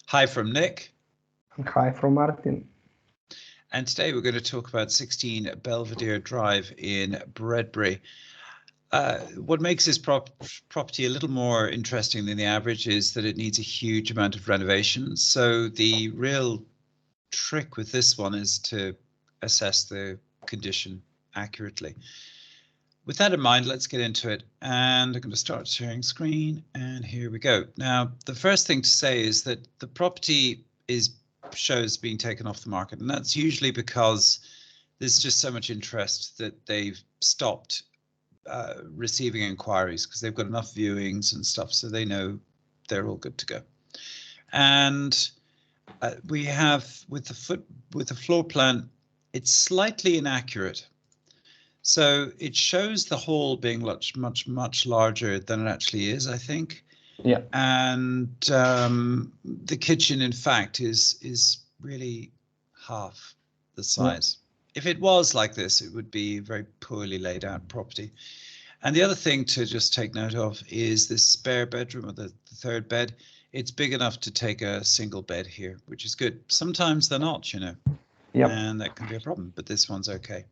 Hi from Nick. And hi from Martin. And today we're going to talk about 16 Belvedere Drive in Bredbury. What makes this property a little more interesting than the average is that it needs a huge amount of renovation. So the real trick with this one is to assess the condition accurately. With that in mind, let's get into it. And I'm going to start sharing screen, and here we go. Now, the first thing to say is that the property shows being taken off the market, and that's usually because there's just so much interest that they've stopped receiving inquiries because they've got enough viewings and stuff, so they know they're all good to go. And we have with the floor plan, it's slightly inaccurate. So it shows the hall being much larger than it actually is, I think. Yeah. And the kitchen, in fact, is really half the size. Yeah. If it was like this, it would be a very poorly laid out property. And the other thing to just take note of is this spare bedroom, or the third bed. It's big enough to take a single bed here, which is good. Sometimes they're not, you know. Yep. And that can be a problem, but this one's okay.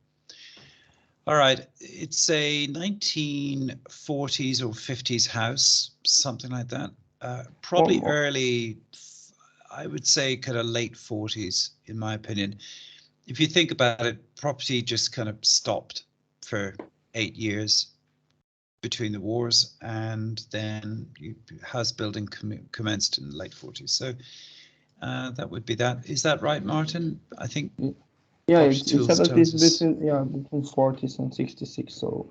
All right, it's a 1940s or 50s house, something like that. Probably early, I would say kind of late 40s, in my opinion. If you think about it, property just kind of stopped for 8 years between the wars, and then house building commenced in the late 40s. So that would be that. Is that right, Martin? I think. Yeah, it said that it's between 40s and 66. So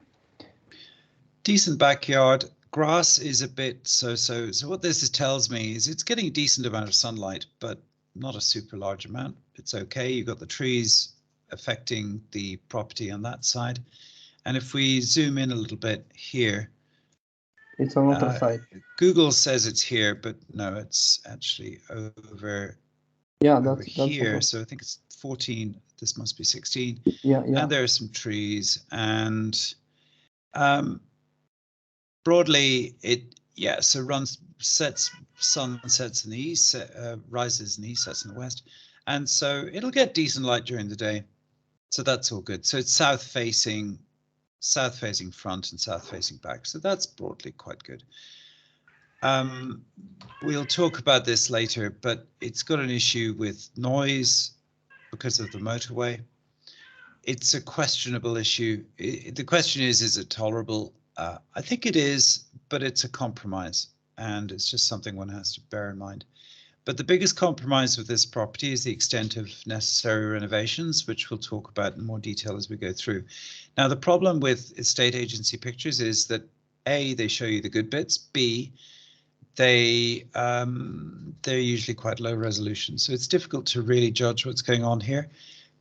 decent backyard. Grass is a bit so. So what this tells me is it's getting a decent amount of sunlight, but not a super large amount. It's okay. You've got the trees affecting the property on that side. And if we zoom in a little bit here, it's on the other side. Google says it's here, but no, it's actually over. Yeah, over that's here. So I think it's 14. This must be 16. Yeah. And there are some trees, and broadly so sun sets in the east, rises in the east, sets in the west, and so it'll get decent light during the day. So that's all good. So it's south facing front and south facing back. So that's broadly quite good. We'll talk about this later, but it's got an issue with noise because of the motorway. It's a questionable issue. The question is it tolerable? I think it is, but it's a compromise, and it's just something one has to bear in mind. But the biggest compromise with this property is the extent of necessary renovations, which we'll talk about in more detail as we go through. Now, the problem with estate agency pictures is that A, they show you the good bits, B, they're usually quite low resolution. So it's difficult to really judge what's going on here.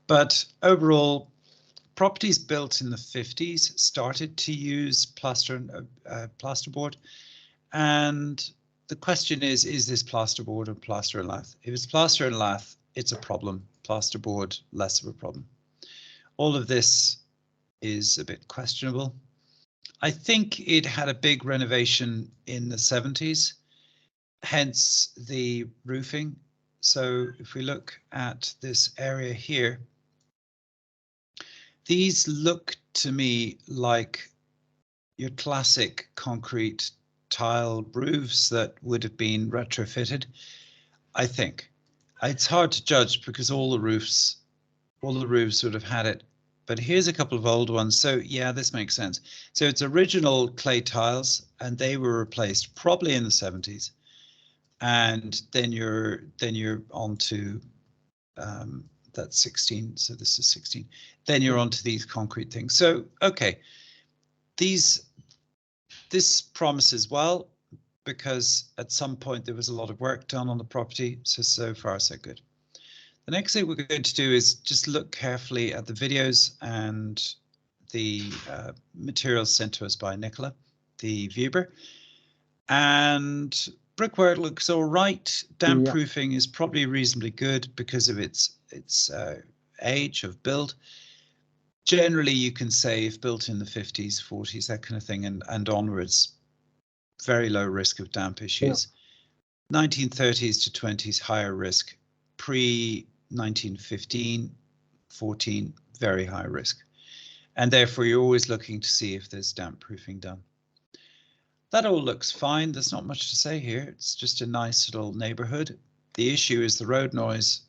But overall, properties built in the 50s started to use plasterboard, and the question is this plasterboard or plaster and lath? If it's plaster and lath, it's a problem. Plasterboard, less of a problem. All of this is a bit questionable. I think it had a big renovation in the 70s, hence the roofing. So if we look at this area here, these look to me like your classic concrete tile roofs that would have been retrofitted, I think. It's hard to judge because all the roofs would have had it. But here's a couple of old ones. So yeah, this makes sense. So it's original clay tiles, and they were replaced probably in the 70s. And then you're on to that's 16. So this is 16. Then you're onto these concrete things. So okay, this promises well, because at some point there was a lot of work done on the property. So far so good. The next thing we're going to do is just look carefully at the videos and the materials sent to us by Nicola, the viewer. And brickwork looks all right. Damp proofing is probably reasonably good because of its age of build. Generally, you can say if built in the 50s, 40s, that kind of thing, and onwards, very low risk of damp issues. 1930s to 20s, higher risk. Pre-1915, 14, very high risk. And therefore, you're always looking to see if there's damp proofing done. That all looks fine. There's not much to say here. It's just a nice little neighborhood. The issue is the road noise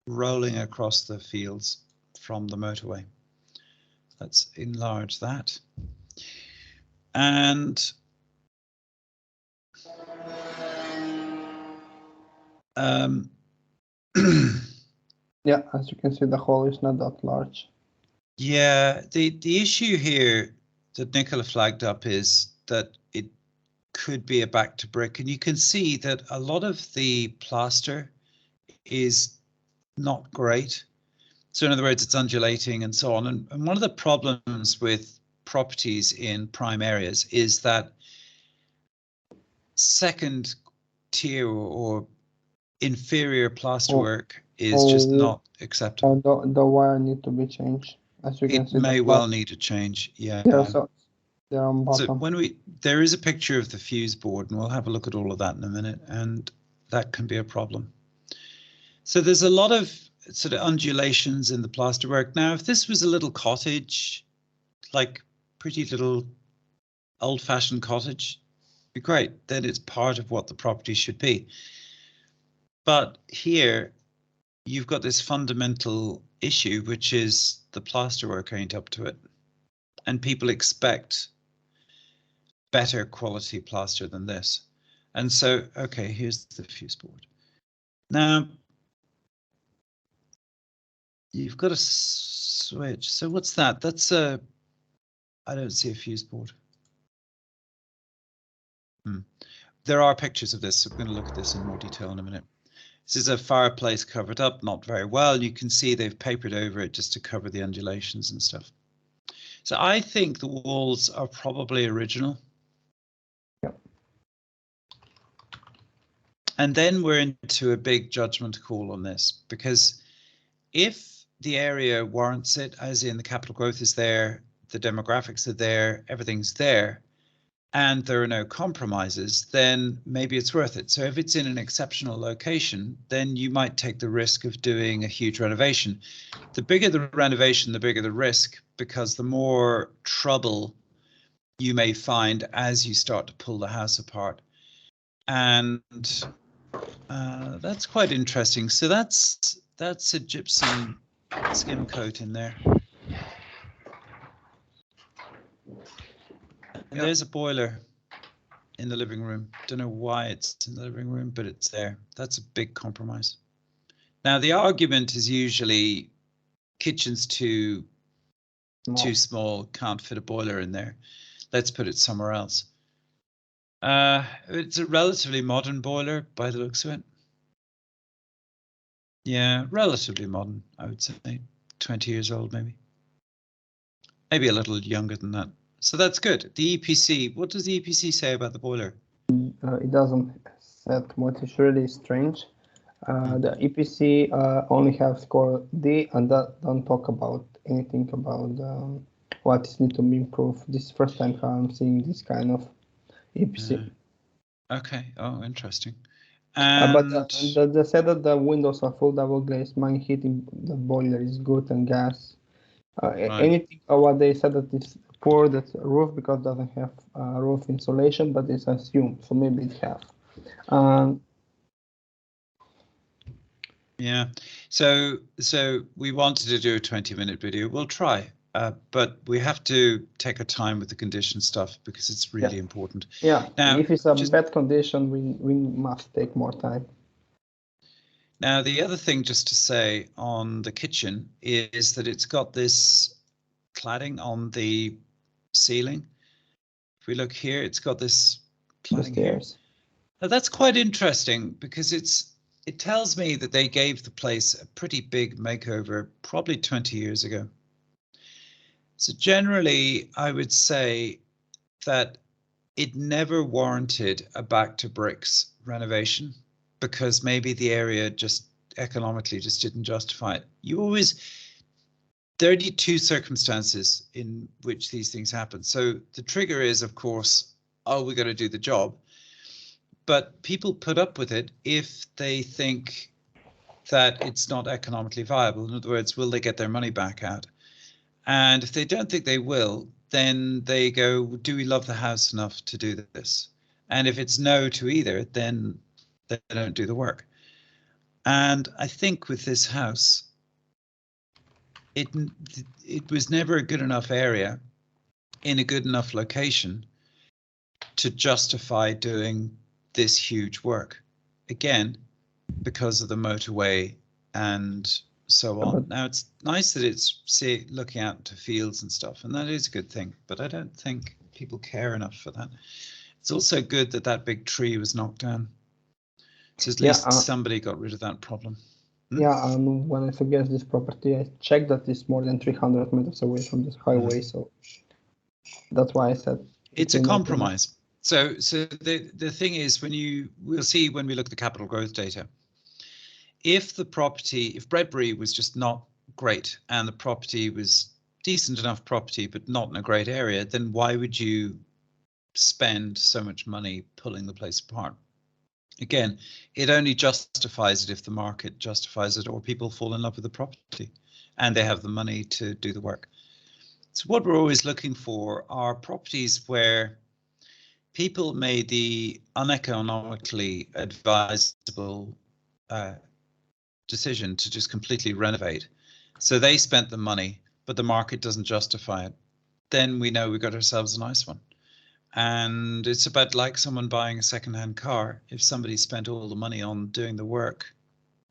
rolling across the fields from the motorway. Let's enlarge that. And yeah, as you can see, the hole is not that large. Yeah, the issue here that Nicola flagged up is that it could be a back to brick, and you can see that a lot of the plaster is not great. So in other words, it's undulating and so on. And one of the problems with properties in prime areas is that second tier or inferior plasterwork is just not acceptable. The wire need to be changed. As you can see, it may well need a change. Yeah. So they're on bottom. So when there is a picture of the fuse board, and we'll have a look at all of that in a minute, and that can be a problem. So there's a lot of sort of undulations in the plasterwork. Now, if this was a little cottage, like pretty little old-fashioned cottage, be great. Then it's part of what the property should be. But here, you've got this fundamental issue, which is the plasterwork ain't up to it. And people expect better quality plaster than this. And so, okay, here's the fuse board. Now, you've got a switch. So what's that? That's a, I don't see a fuse board. There are pictures of this. So we're going to look at this in more detail in a minute. This is a fireplace covered up, not very well. You can see they've papered over it just to cover the undulations and stuff. So I think the walls are probably original. Yep. And then we're into a big judgment call on this, because if the area warrants it, as in the capital growth is there, the demographics are there, everything's there, and there are no compromises, then maybe it's worth it. So if it's in an exceptional location, then you might take the risk of doing a huge renovation. The bigger the renovation, the bigger the risk, because the more trouble you may find as you start to pull the house apart. And that's quite interesting. So that's a gypsum skim coat in there. And there's a boiler in the living room. Don't know why it's in the living room, but it's there. That's a big compromise. Now, the argument is usually kitchen's too small, can't fit a boiler in there. Let's put it somewhere else. It's a relatively modern boiler by the looks of it. Yeah, relatively modern, I would say. 20 years old, maybe. Maybe a little younger than that. So that's good. The EPC, what does the EPC say about the boiler? It doesn't say much. It's really strange. The EPC only have score D, and that don't talk about anything about what is need to be improved. This is the first time I'm seeing this kind of EPC. Okay. Oh, interesting. But they said that the windows are full double glazed. Mine heating the boiler is good, and gas. Right. Anything what they said that is poor, that's roof, because it doesn't have roof insulation, but it's assumed, so maybe it have. Yeah, so we wanted to do a 20-minute video. We'll try, but we have to take our time with the condition stuff because it's really important. Yeah, now, if it's a bad condition, we must take more time. Now, the other thing just to say on the kitchen is that it's got this cladding on the ceiling. If we look here, it's got this cladding here. Now, that's quite interesting because it tells me that they gave the place a pretty big makeover probably 20 years ago. So generally, I would say that it never warranted a back to bricks renovation, because maybe the area just economically just didn't justify it. There are 2 circumstances in which these things happen. So the trigger is, of course, oh, we got to do the job. but people put up with it if they think that it's not economically viable. In other words, will they get their money back out? And if they don't think they will, then they go, do we love the house enough to do this? And if it's no to either, then they don't do the work. And I think with this house, it was never a good enough area in a good enough location to justify doing this huge work. Again, because of the motorway and so on. Now, it's nice that it's looking out to fields and stuff, and that is a good thing, but I don't think people care enough for that. It's also good that that big tree was knocked down. So at least somebody got rid of that problem. Yeah, and when I suggest this property, I checked that it's more than 300 meters away from this highway, so that's why I said it's a compromise. So the thing is, we'll see when we look at the capital growth data, if Bredbury was just not great and the property was decent enough property but not in a great area, then why would you spend so much money pulling the place apart? Again, it only justifies it if the market justifies it or people fall in love with the property and they have the money to do the work. So what we're always looking for are properties where people made the uneconomically advisable decision to just completely renovate. So they spent the money, but the market doesn't justify it. Then we know we got ourselves a nice one. And it's about like someone buying a secondhand car. If somebody spent all the money on doing the work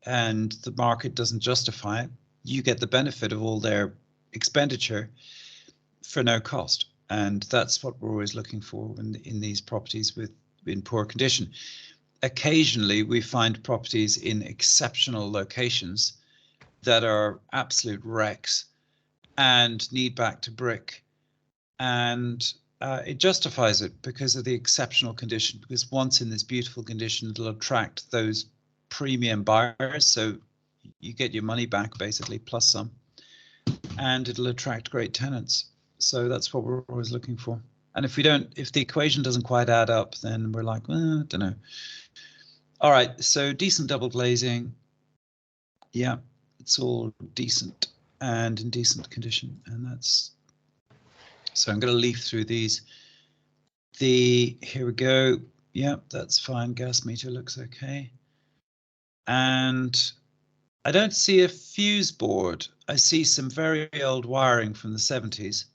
and the market doesn't justify it, you get the benefit of all their expenditure for no cost. And that's what we're always looking for in these properties in poor condition. Occasionally, we find properties in exceptional locations that are absolute wrecks and need back to brick. And it justifies it because of the exceptional condition, because once in this beautiful condition, it'll attract those premium buyers. So you get your money back basically plus some, and it'll attract great tenants. So that's what we're always looking for. And if the equation doesn't quite add up, then we're like, well, I don't know. All right, so decent double glazing. Yeah, it's all decent and in decent condition. And that's, so I'm going to leaf through these. Here we go. Yeah, that's fine. Gas meter looks okay. And I don't see a fuse board. I see some very old wiring from the 70s.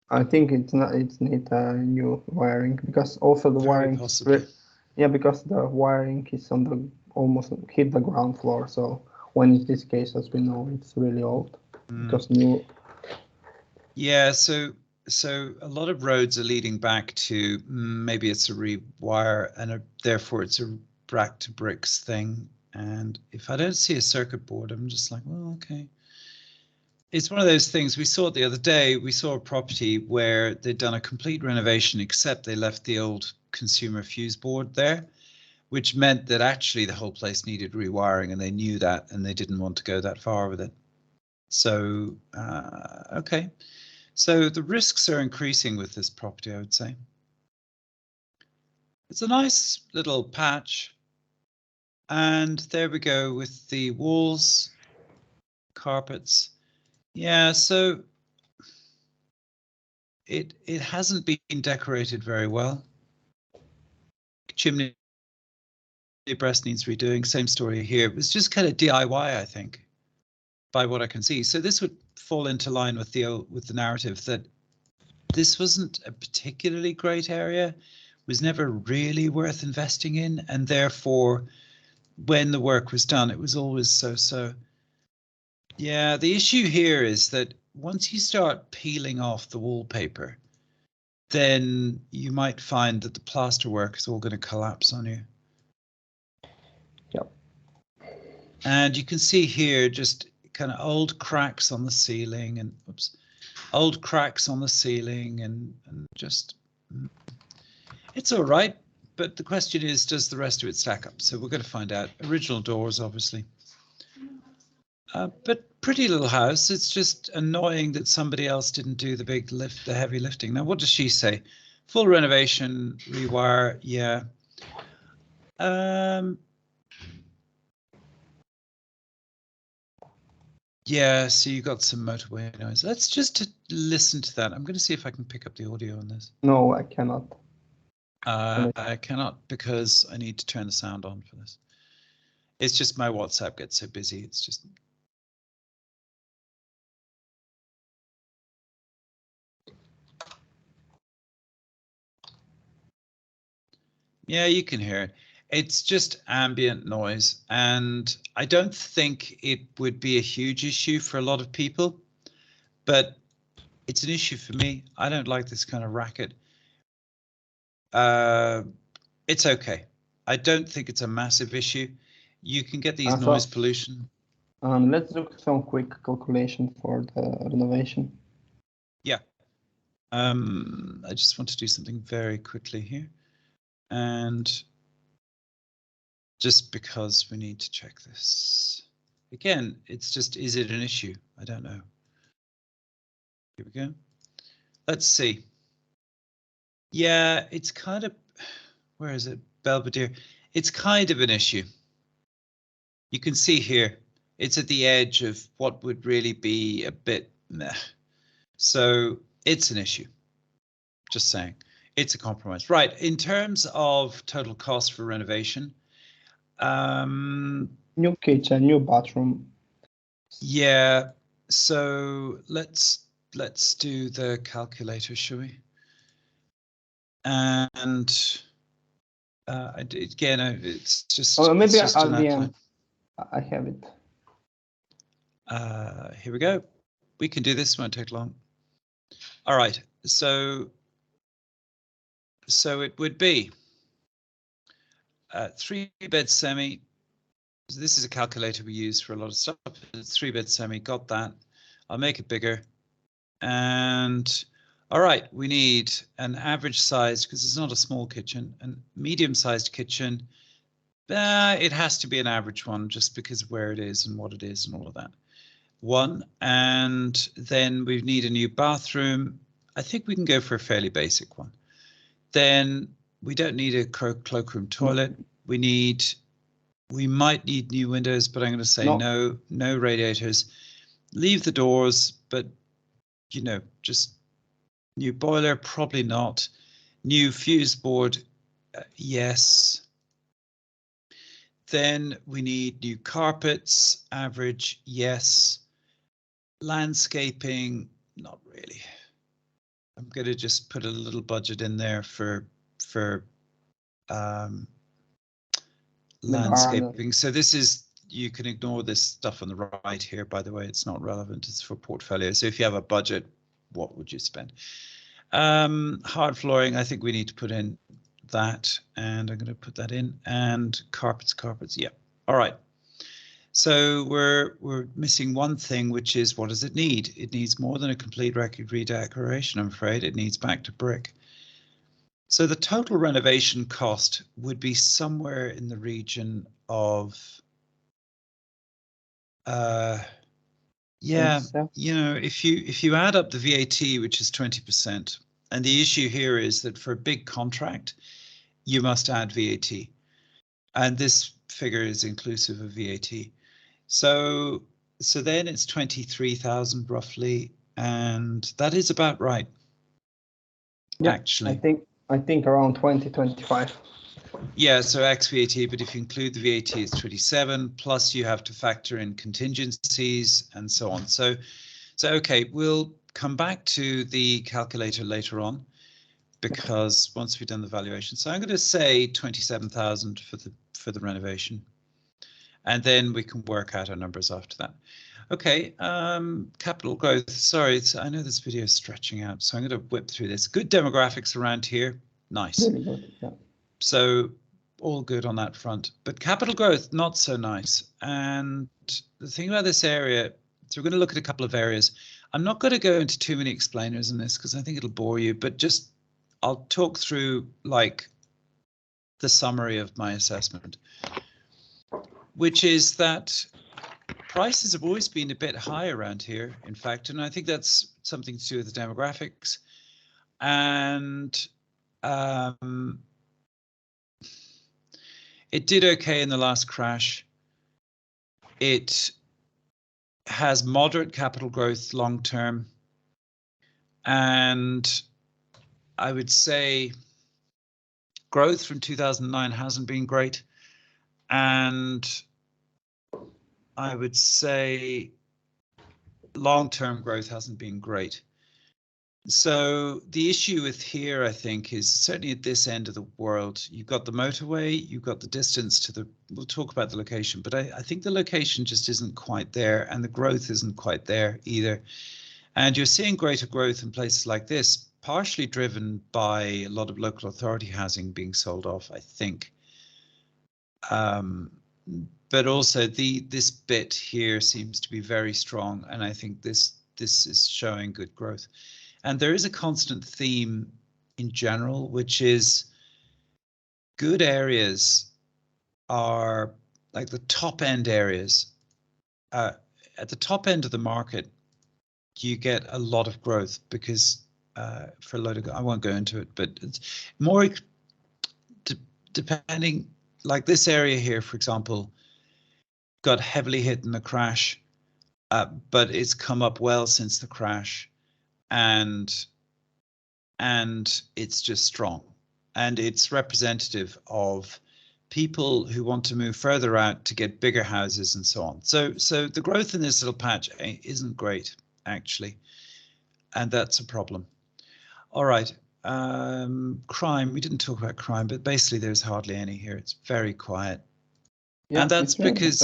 I think it's need new wiring, because also the wiring because the wiring is on the almost hit the ground floor. So when it's this case, as we know, it's really old because new. Yeah, so a lot of roads are leading back to maybe it's a rewire and therefore it's a back to bricks thing. And if I don't see a circuit board, I'm just like, well, okay. It's one of those things. We saw it the other day. We saw a property where they'd done a complete renovation, except they left the old consumer fuse board there, which meant that actually the whole place needed rewiring, and they knew that, and they didn't want to go that far with it. So, okay. So the risks are increasing with this property, I would say. It's a nice little patch. And there we go with the walls, carpets. Yeah, so it hasn't been decorated very well. Chimney breast needs redoing. Same story here. It was just kind of DIY, I think, by what I can see. So this would fall into line with the narrative that this wasn't a particularly great area, was never really worth investing in, and therefore, when the work was done, it was always so-so. Yeah, the issue here is that once you start peeling off the wallpaper, then you might find that the plaster work is all going to collapse on you. Yep. And you can see here just kind of old cracks on the ceiling and old cracks on the ceiling and just, it's all right. But the question is, does the rest of it stack up? So we're going to find out. Original doors, obviously. But pretty little house. It's just annoying that somebody else didn't do the heavy lifting. Now, what does she say? Full renovation, rewire, yeah. Yeah, so you got some motorway noise. Let's just listen to that. I'm going to see if I can pick up the audio on this. No, I cannot. I cannot because I need to turn the sound on for this. It's just my WhatsApp gets so busy. It's just. Yeah, you can hear it. It's just ambient noise, and I don't think it would be a huge issue for a lot of people, but it's an issue for me. I don't like this kind of racket. It's okay. I don't think it's a massive issue. You can get these noise pollution. Let's do some quick calculation for the renovation. Yeah. I just want to do something very quickly here. And just because we need to check this. Again, it's just, is it an issue? I don't know. Here we go. Let's see. Yeah, it's kind of, where is it? Belvedere. It's kind of an issue. You can see here, it's at the edge of what would really be a bit meh. So it's an issue. Just saying, it's a compromise. Right, in terms of total cost for renovation. New kitchen, new bathroom. Yeah, so let's do the calculator, shall we? And again, it's just. Oh, maybe it's just at the end. I have it. Here we go. We can do this. Won't take long. All right. So it would be 3-bed semi. So this is a calculator we use for a lot of stuff. It's 3-bed semi. Got that. I'll make it bigger. And all right, we need an average size, because it's not a small kitchen, and medium-sized kitchen. It has to be an average one just because of where it is and what it is and all of that. One, and then we need a new bathroom. I think we can go for a fairly basic one. Then we don't need a cloakroom toilet. We might need new windows, but I'm going to say no radiators. Leave the doors, but you know, just new boiler, probably not. New fuse board, yes. Then we need new carpets, average, yes. Landscaping, not really. I'm going to just put a little budget in there for landscaping. So this is, you can ignore this stuff on the right here, by the way, it's not relevant, it's for portfolio. So if you have a budget, what would you spend? Hard flooring, I think we need to put in that, and I'm going to put that in, and carpets, yeah. All right. So we're missing one thing, which is, what does it need? It needs more than a complete redecoration, I'm afraid. It needs back to brick. So the total renovation cost would be somewhere in the region of, yeah, you know, if you add up the VAT, which is 20%, and the issue here is that for a big contract, you must add VAT, and this figure is inclusive of VAT. So then it's 23,000 roughly, and that is about right. Yep, actually, I think around 2025. Yeah, so ex VAT, but if you include the VAT, it's 27, plus you have to factor in contingencies and so on. So okay, we'll come back to the calculator later on, because once we've done the valuation. So I'm going to say 27,000 for the renovation, and then we can work out our numbers after that. Okay, capital growth. Sorry, I know this video is stretching out, so I'm going to whip through this. Good demographics around here. Nice. Really good, yeah. So all good on that front, but capital growth, not so nice. And the thing about this area, so we're going to look at a couple of areas. I'm not going to go into too many explainers in this because I think it'll bore you, but just I'll talk through like the summary of my assessment, which is that prices have always been a bit high around here, in fact, and I think that's something to do with the demographics. And It did okay in the last crash. It has moderate capital growth long term. And I would say growth from 2009 hasn't been great. And I would say long-term growth hasn't been great. So the issue with here, I think, is certainly at this end of the world, you've got the motorway, you've got the distance to the, we'll talk about the location, but I think the location just isn't quite there and the growth isn't quite there either. And you're seeing greater growth in places like this, partially driven by a lot of local authority housing being sold off, I think. But also this bit here seems to be very strong, and I think this is showing good growth. And there is a constant theme in general, which is good areas are like the top end areas. At the top end of the market, you get a lot of growth because for a lot of, I won't go into it, but it's more depending, like this area here, for example, got heavily hit in the crash, but it's come up well since the crash, and it's just strong, and it's representative of people who want to move further out to get bigger houses and so on. So the growth in this little patch isn't great, actually, and that's a problem. All right, crime, we didn't talk about crime, but basically there's hardly any here. It's very quiet. Yeah, and that's because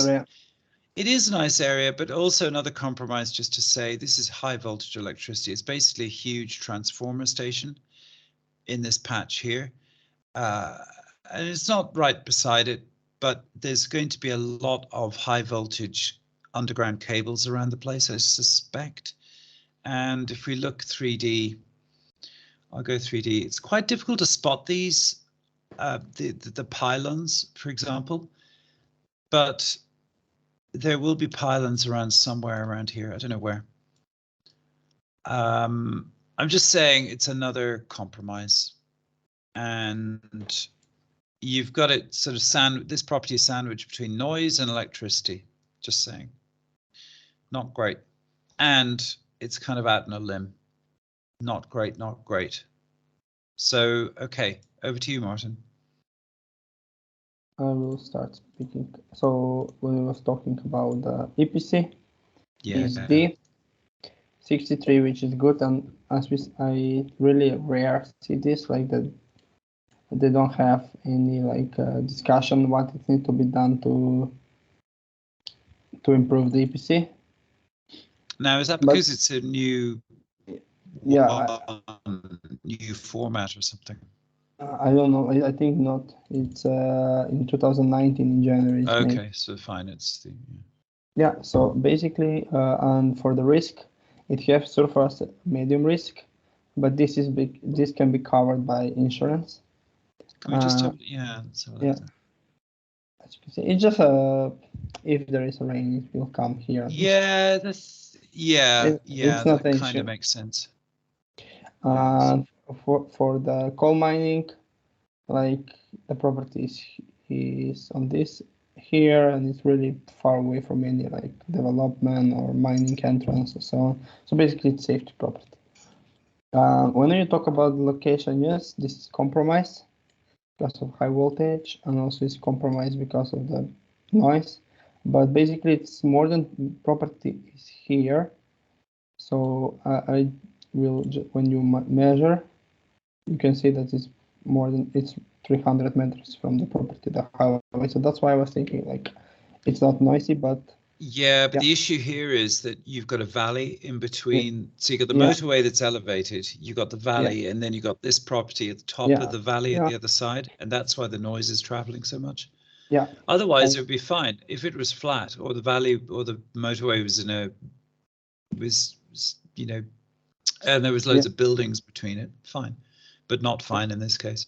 it is a nice area, but also another compromise, just to say, this is high voltage electricity. It's basically a huge transformer station in this patch here. And it's not right beside it, but there's going to be a lot of high voltage underground cables around the place, I suspect. And if we look 3D, I'll go 3D. It's quite difficult to spot these, the pylons, for example, but there will be pylons around somewhere around here. I don't know where. I'm just saying it's another compromise, and you've got it sort of this property is sandwiched between noise and electricity. Just saying, not great, and it's kind of out on a limb. Not great, not great. So, okay, over to you, Martin. I will start speaking. So when we was talking about the EPC, is D 63, which is good, and as I really rare see this, like that they don't have any like discussion what it needs to be done to improve the EPC. Now, is that because it's a new new format or something? I don't know. I think not. It's in 2019 in January. Okay, made. So fine. It's the yeah. So basically, and for the risk, it has surface medium risk, but this is big. This can be covered by insurance. Can we just have, yeah. As you can see, it's just if there is a rain, it will come here. Yeah, that's it's not that kind of makes sense. And for the coal mining, like the property is on this here, and it's really far away from any like development or mining entrance and so on. So basically, it's safety property. When you talk about the location, yes, this is compromised because of high voltage, and also it's compromised because of the noise. But basically, it's more than property is here. So I will, when you measure, you can see that it's more than, it's 300 meters from the property, the highway. So that's why I was thinking like it's not noisy, but yeah, but the issue here is that you've got a valley in between. So you got the motorway that's elevated, you got the valley, and then you got this property at the top of the valley at the other side, and that's why the noise is traveling so much. Yeah. Otherwise, it would be fine if it was flat, or the valley or the motorway was you know, and there was loads of buildings between it. Fine, but not fine in this case.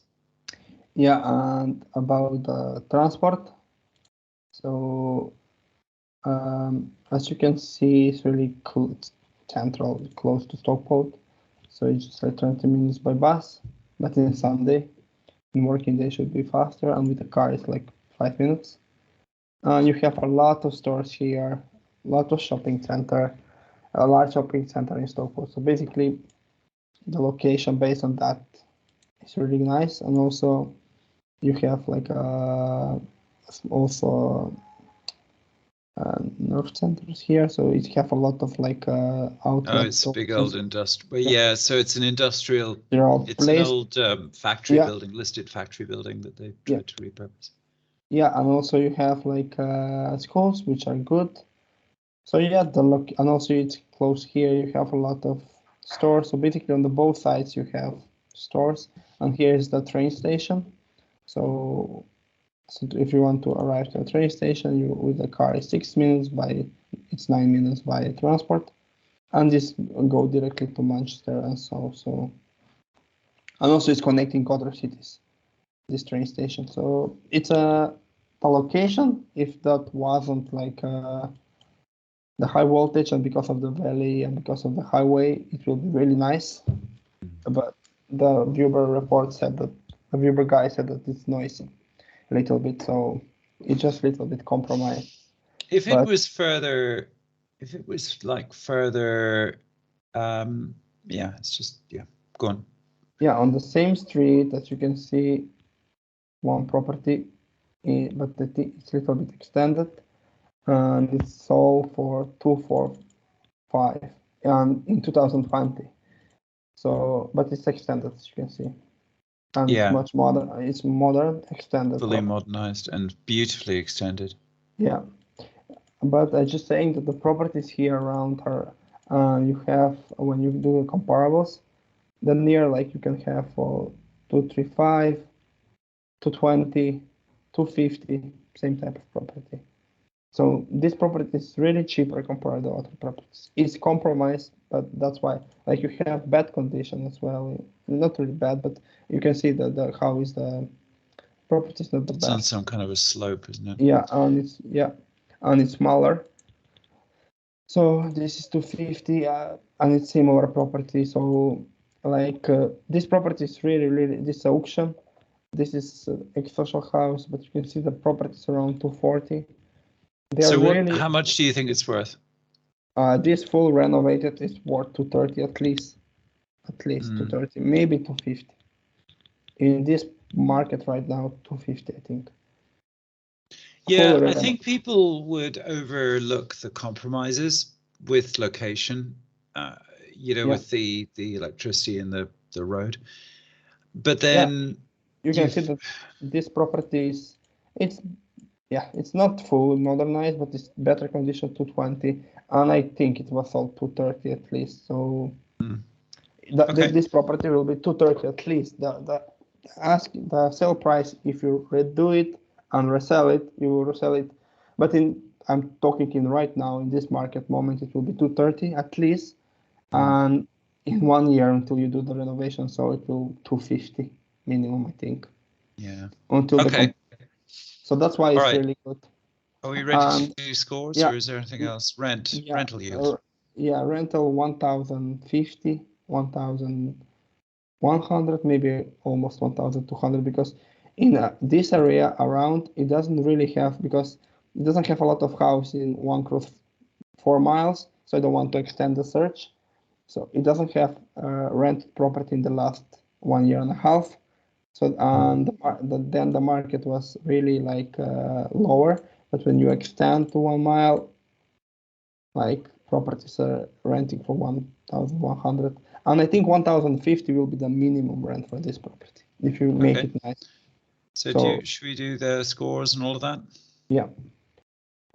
Yeah, and about the transport. So as you can see, it's really central, close to Stockport. So it's just like 20 minutes by bus, but in Sunday, in working day should be faster, and with the car it's like 5 minutes. You have a lot of stores here, a lot of shopping center, a large shopping center in Stockport. So basically, the location based on that is really nice, and also you have like also nerve centers here, so it have a lot of like outlet. Oh, it's a big old industrial. Well, yeah, so it's an industrial. It's place. an old factory building, listed factory building that they tried to repurpose. Yeah, and also you have like schools which are good. So yeah, and also it's close here. You have a lot of stores. So basically, on the both sides you have stores, and here is the train station. So if you want to arrive to a train station, you with the car is 6 minutes. It's 9 minutes by transport, and this go directly to Manchester and so. And also it's connecting other cities. This train station. So it's a location. If that wasn't like the high voltage and because of the valley and because of the highway, it will be really nice. But the viewer report said that the viewer guy said that it's noisy a little bit, so it's just a little bit compromised. If it was further, if it was like further, yeah, it's just, go on. Yeah, on the same street as you can see, one property, but it's a little bit extended, and it's sold for 245 and in 2020. So, but it's extended, as you can see, and it's much modern. It's modern, extended, fully modernized and beautifully extended. Yeah, but I'm just saying that the properties here around her, you have when you do the comparables, then near like you can have for 235, 220, 250, same type of property. So this property is really cheaper compared to other properties. It's compromised, but that's why. Like you have bad condition as well. Not really bad, but you can see that the how is the property is not the best. It's on some kind of a slope, isn't it? Yeah, and it's smaller. So this is 250, and it's similar property. So like this property is really this auction. This is a social house, but you can see the property is around 240. So how much do you think it's worth? This full renovated is worth 230 at least 230, maybe 250. In this market right now, 250, I think. Yeah, I think people would overlook the compromises with location, with the electricity and the road. But then you can see that this property is it's not full modernized, but it's better condition 220, and I think it was sold 230 at least. So this property will be 230 at least. The sale price, if you redo it and resell it, you will resell it. But I'm talking in right now in this market moment, it will be 230 at least, and in 1 year until you do the renovation, so it will 250 minimum, I think. Yeah. Until so that's why it's really good. Are we ready to do scores, or is there anything else? Rental yield. Rental 1,050, 1,100, maybe almost 1,200, because in this area around it doesn't really have, because it doesn't have a lot of houses in 1 cross 4 miles, so I don't want to extend the search. So it doesn't have rented property in the last 1 year and a half. So then the market was really like lower, but when you extend to 1 mile, like properties are renting for 1,100, and I think 1,050 will be the minimum rent for this property if you make it nice. So should we do the scores and all of that? Yeah,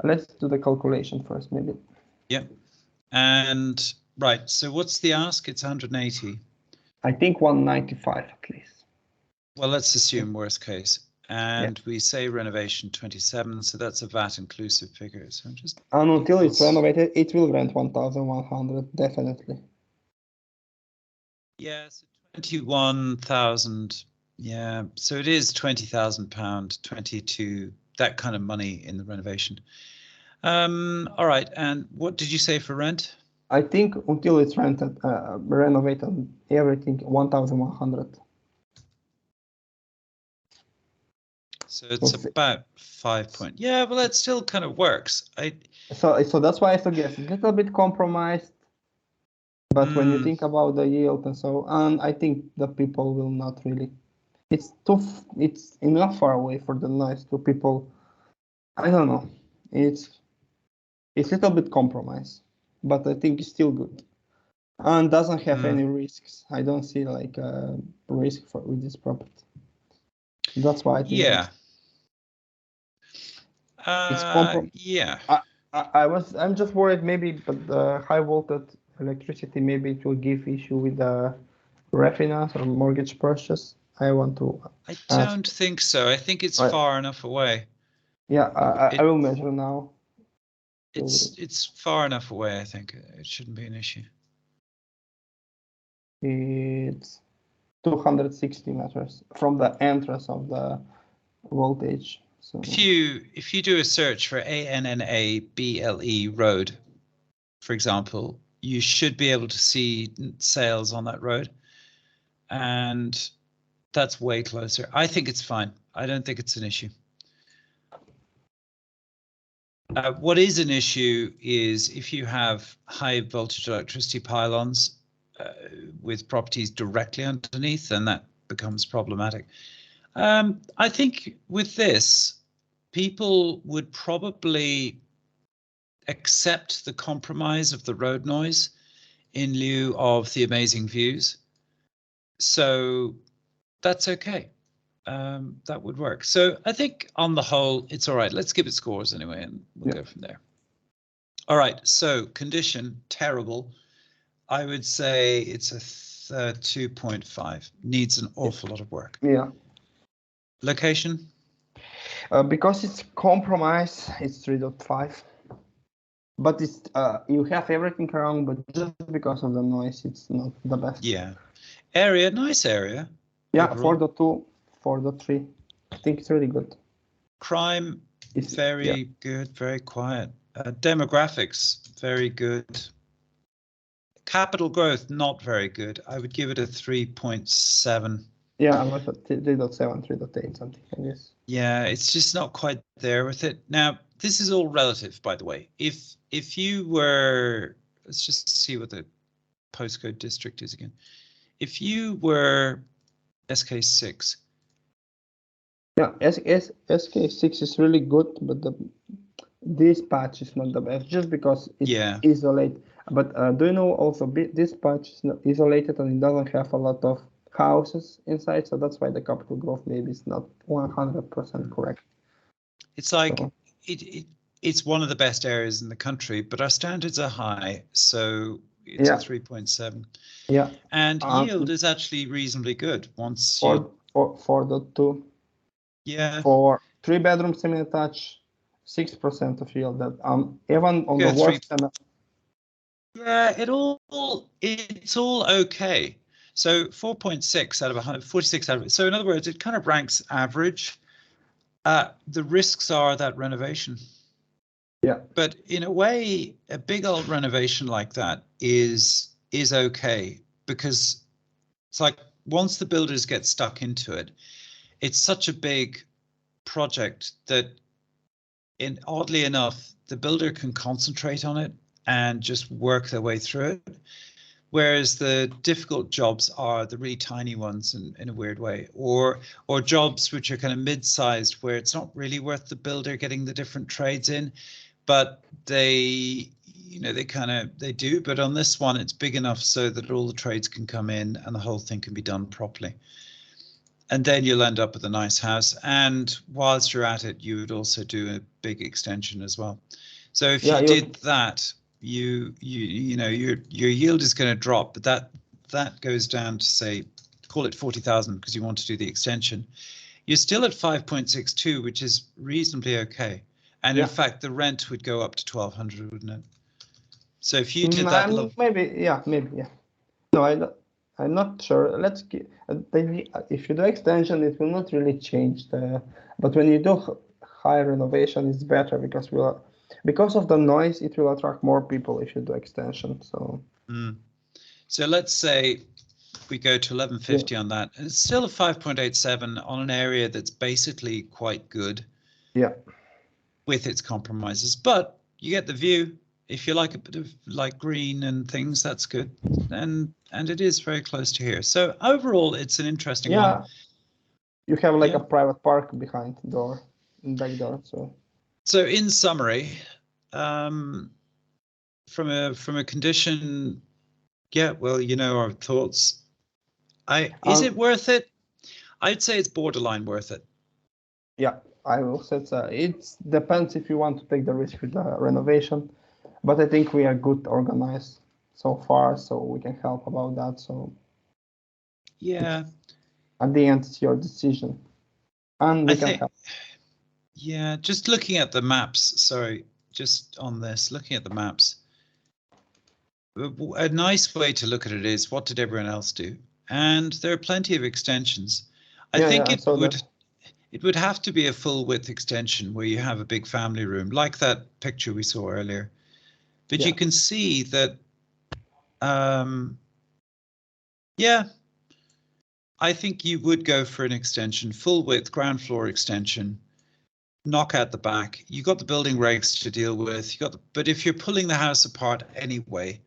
let's do the calculation first, maybe. Yeah, and right. So what's the ask? It's 180. I think 195 at least. Well, let's assume worst case. And we say renovation 27, so that's a VAT inclusive figure. So just and until it's renovated, it will rent 1,100 definitely. Yeah, so 21,000. Yeah, so it is £20,000, 22, that kind of money in the renovation. All right, and what did you say for rent? I think until it's rented, renovated, everything 1,100. So it's about 5 point. Yeah, well, that still kind of works. So that's why I suggest a little bit compromised. But when you think about the yield and so on, I think the people will not really. It's enough far away for the noise to people. I don't know. It's a little bit compromised, but I think it's still good and doesn't have any risks. I don't see like a risk with this property. That's why I think. Yeah. Yeah. I'm just worried maybe, but the high voltage electricity, maybe it will give issue with the refinance or mortgage purchase. I don't think so. I think it's far enough away. Yeah, I will measure now. It's far enough away. I think it shouldn't be an issue. It's 260 meters from the entrance of the voltage. So if you do a search for ANNABLE road, for example, you should be able to see sales on that road, and that's way closer. I think it's fine. I don't think it's an issue. What is an issue is if you have high voltage electricity pylons with properties directly underneath, then that becomes problematic. I think with this, people would probably accept the compromise of the road noise in lieu of the amazing views. So that's okay. That would work. So I think on the whole, it's all right. Let's give it scores anyway, and we'll go from there. All right. So condition, terrible. I would say it's a 2.5. Needs an awful lot of work. Yeah. Location? Because it's compromised, it's 3.5. But it's you have everything around, but just because of the noise, it's not the best. Yeah. Area, nice area. Yeah, 4.2, 4.3. I think it's really good. Crime, very good, very quiet. Demographics, very good. Capital growth, not very good. I would give it a 3.7. Yeah, I was at 3.7, 3.8, something like this. Yeah, it's just not quite there with it. Now, this is all relative, by the way. If you were, let's just see what the postcode district is again. If you were SK6. Yeah, SK6 is really good, but this patch is not the best just because it's isolated. But do you know also this patch is not isolated and it doesn't have a lot of houses inside, so that's why the capital growth maybe is not 100% correct. It's like it's one of the best areas in the country, but our standards are high, so it's a 3.7. Yeah, and yield is actually reasonably good once you 4.2. Yeah, for 3-bedroom semi-detached, 6% of yield. That even on the worst. Yeah, it's all okay. So 4.6 out of 146 out of it. So in other words, it kind of ranks average. The risks are that renovation. Yeah. But in a way, a big old renovation like that is okay, because it's like once the builders get stuck into it, it's such a big project that oddly enough, the builder can concentrate on it and just work their way through it. Whereas the difficult jobs are the really tiny ones in a weird way, or jobs which are kind of mid-sized where it's not really worth the builder getting the different trades in, but they do. But on this one, it's big enough so that all the trades can come in and the whole thing can be done properly. And then you'll end up with a nice house. And whilst you're at it, you would also do a big extension as well. So if you did that, your yield is going to drop, but that goes down to, say, call it 40,000 because you want to do the extension. You're still at 5.62, which is reasonably okay. And in fact, the rent would go up to 1,200, wouldn't it? So if you did that, maybe. No, I'm not sure. Let's if you do extension, it will not really change but when you do high renovation, it's better because of the noise, it will attract more people if you do extension. So so let's say we go to 1150 on that, and it's still a 5.87 on an area that's basically quite good. Yeah. With its compromises, but you get the view. If you like a bit of light green and things, that's good, and it is very close to here. So overall, it's an interesting one. You have like a private park behind the door, back door. So in summary, from a condition, well, you know our thoughts. Is it worth it? I'd say it's borderline worth it. Yeah, I will say it depends if you want to take the risk with the renovation, but I think we are good organized so far, so we can help about that. So yeah, at the end, it's your decision, and we can help. Yeah, just looking at the maps. Sorry, just on this, looking at the maps. A nice way to look at it is, what did everyone else do? And there are plenty of extensions. I think it would have to be a full width extension where you have a big family room, like that picture we saw earlier. But you can see that, I think you would go for an extension, full width, ground floor extension, knock out the back. You got the building regs to deal with. But if you're pulling the house apart anyway,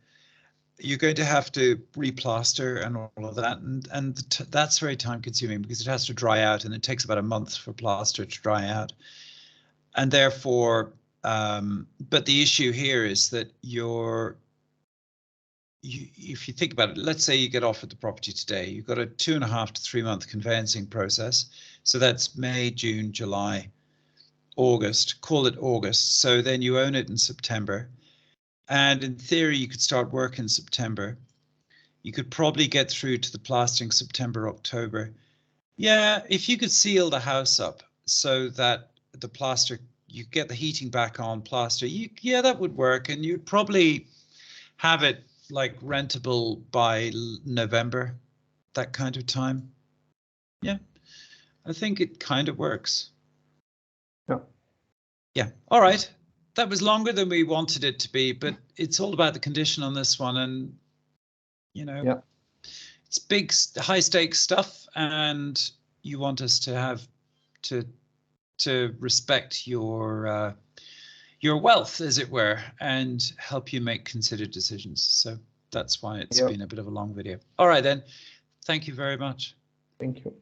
you're going to have to replaster and all of that, and that's very time consuming because it has to dry out, and it takes about a month for plaster to dry out. And therefore, but the issue here is that if you think about it, let's say you get offered the property today, you've got a 2.5 to 3 month conveyancing process. So that's May, June, July, August, call it August. So then you own it in September. And in theory, you could start work in September. You could probably get through to the plastering September, October. Yeah, if you could seal the house up so that the plaster, you get the heating back on, plaster, that would work. And you'd probably have it like rentable by November, that kind of time. Yeah, I think it kind of works. Yeah. All right. That was longer than we wanted it to be, but it's all about the condition on this one. And, it's big, high stakes stuff. And you want us to have to respect your wealth, as it were, and help you make considered decisions. So that's why it's been a bit of a long video. All right, then. Thank you very much. Thank you.